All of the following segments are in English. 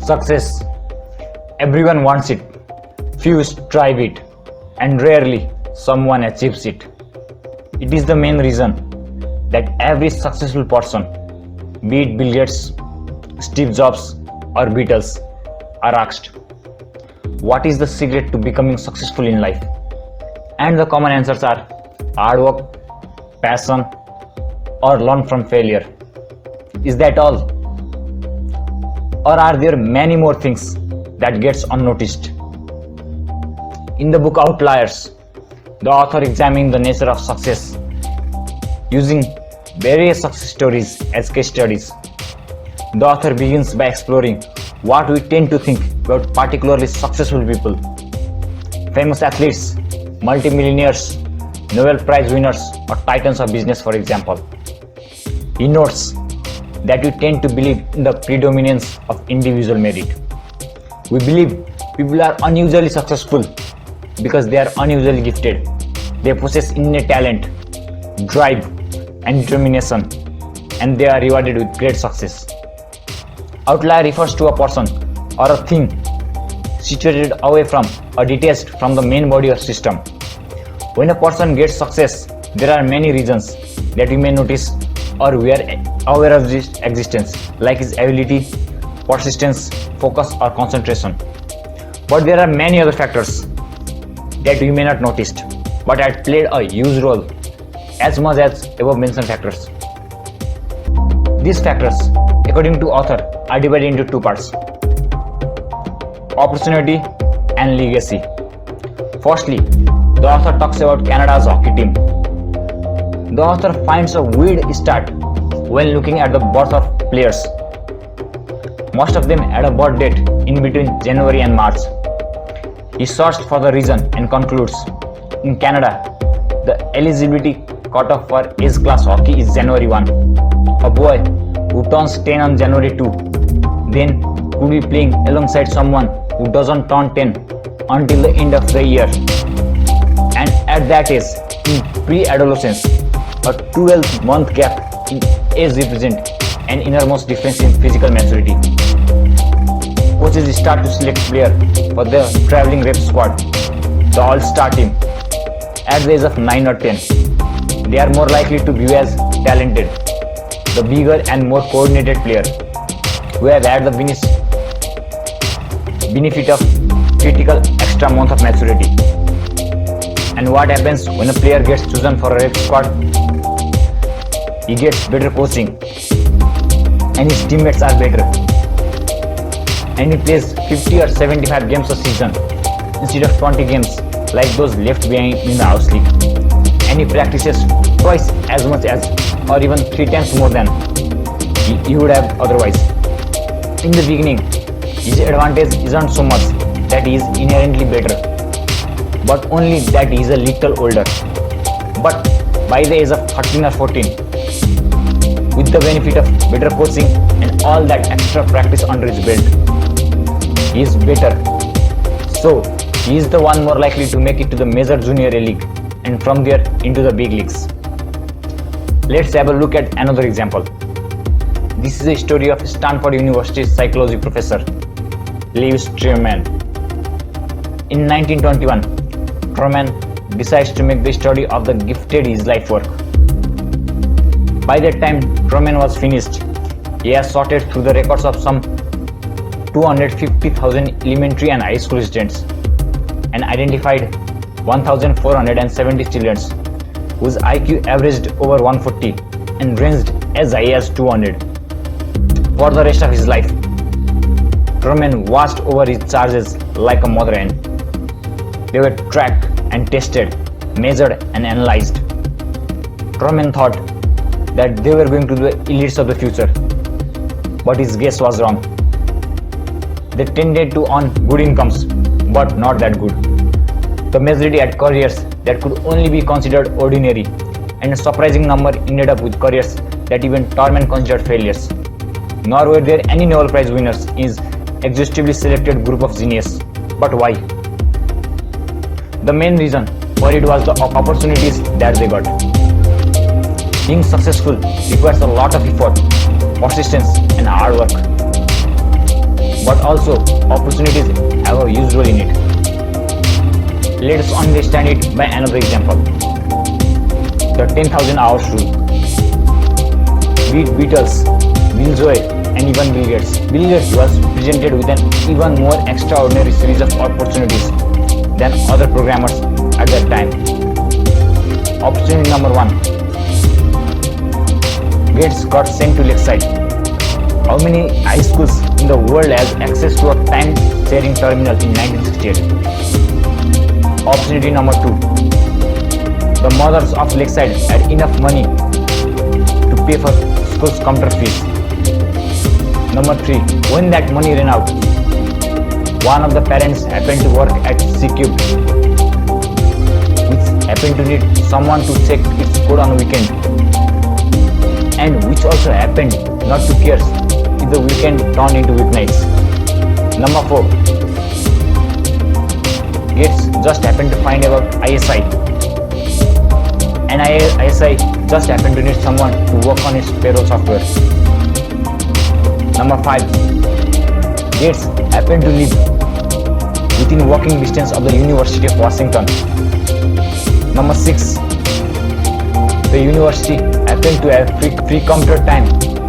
Success. Everyone wants it. Few strive it, and rarely someone achieves it. It is the main reason that every successful person, be it Bill Gates, Steve Jobs, or Beatles, are asked, what is the secret to becoming successful in life? And the common answers are hard work, passion, or learn from failure. Is that all? Or are there many more things that gets unnoticed? In the book Outliers, the author examines the nature of success using various success stories as case studies. The author begins by exploring what we tend to think about particularly successful people, famous athletes, multi-millionaires, Nobel Prize winners, or titans of business, for example. He notes that we tend to believe in the predominance of individual merit. We believe people are unusually successful because they are unusually gifted. They possess innate talent, drive, and determination, and they are rewarded with great success. Outlier refers to a person or a thing situated away from or detached from the main body or system. When a person gets success, there are many reasons that we may notice or we are aware of his existence, like his ability, persistence, focus, or concentration. But there are many other factors that we may not notice, but had played a huge role as much as above mentioned factors. These factors, according to author, are divided into two parts: opportunity and legacy. Firstly, the author talks about Canada's hockey team. The author finds a weird start when looking at the birth of players. Most of them had a birth date in between January and March. He searched for the reason and concludes, in Canada, the eligibility cutoff for age class hockey is January 1. A boy who turns 10 on January 2 then could be playing alongside someone who doesn't turn 10 until the end of the year. And at that age, in pre-adolescence, a 12-month gap in age represents an enormous difference in physical maturity. Coaches start to select players for the traveling rep squad, the all-star team, at the age of 9 or 10. They are more likely to view as talented, the bigger and more coordinated player who have had the benefit of critical extra month of maturity. And what happens when a player gets chosen for a rep squad? He gets better coaching and his teammates are better, and he plays 50 or 75 games a season instead of 20 games like those left behind in the house league, and he practices twice as much as or even 3 times more than he would have otherwise. In the beginning, his advantage isn't so much that he is inherently better, but only that he is a little older. But by the age of 13 or 14, with the benefit of better coaching and all that extra practice under his belt, he is better. So, he is the one more likely to make it to the major junior league and from there into the big leagues. Let's have a look at another example. This is a story of Stanford University's psychology professor, Lewis Truman. In 1921, Truman decides to make the study of the gifted his life work. By that time Truman was finished, he has sorted through the records of some 250,000 elementary and high school students and identified 1,470 children whose IQ averaged over 140 and ranged as high as 200. For the rest of his life, Truman watched over his charges like a mother hen. They were tracked and tested, measured and analyzed. Truman thought that they were going to be the elites of the future, but his guess was wrong. They tended to earn good incomes, but not that good. The majority had careers that could only be considered ordinary, and a surprising number ended up with careers that even Truman considered failures. Nor were there any Nobel Prize winners in his exhaustively selected group of genius. But why? The main reason for it was the opportunities that they got. Being successful requires a lot of effort, persistence and hard work. but also opportunities have a huge role in it. Let us understand it by another example. The 10,000 hours rule. Beat Beatles, Bill Joy, and even Bill Gates. Bill Gates was presented with an even more extraordinary series of opportunities than other programmers at that time. Opportunity number 1. Gates got sent to Lakeside. How many high schools in the world has access to a time-sharing terminal in 1968? Opportunity number 2. The mothers of Lakeside had enough money to pay for school's computer fees. Number 3. When that money ran out, one of the parents happened to work at C-Cube, which happened to need someone to check its code on a weekend, and which also happened not to care if the weekend turned into weeknights. Number 4. Gates just happened to find about ISI, and ISI just happened to need someone to work on its payroll software. Number 5. Gates happened to live within walking distance of the University of Washington. Number 6. The university happened to have free computer time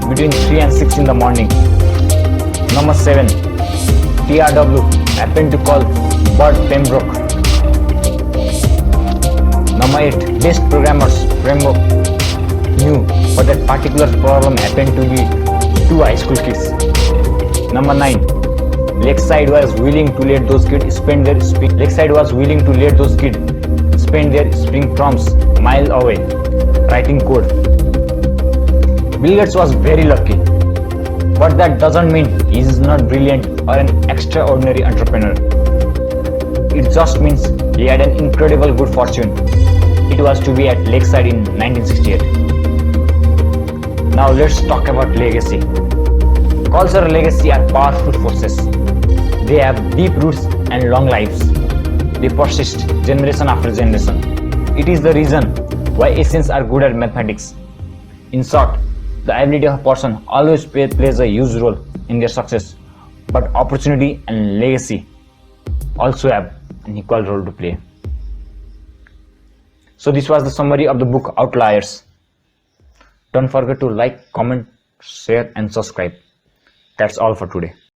between 3 and 6 in the morning. Number 7. TRW happened to call Bud Pembroke. Number 8. Best programmers Pembroke knew, but that particular problem happened to be 2 high school kids. Number 9. Lakeside was willing to let those kids spend their spring terms miles away writing code. Bill Gates was very lucky, but that doesn't mean he is not brilliant or an extraordinary entrepreneur. It just means he had an incredible good fortune. It was to be at Lakeside in 1968. Now let's talk about legacy. Cultural legacy are powerful forces. They have deep roots and long lives. They persist generation after generation. It is the reason why Asians are good at mathematics. In short, the ability of a person always plays a huge role in their success, but opportunity and legacy also have an equal role to play. So this was the summary of the book Outliers. Don't forget to like, comment, share and subscribe. That's all for today.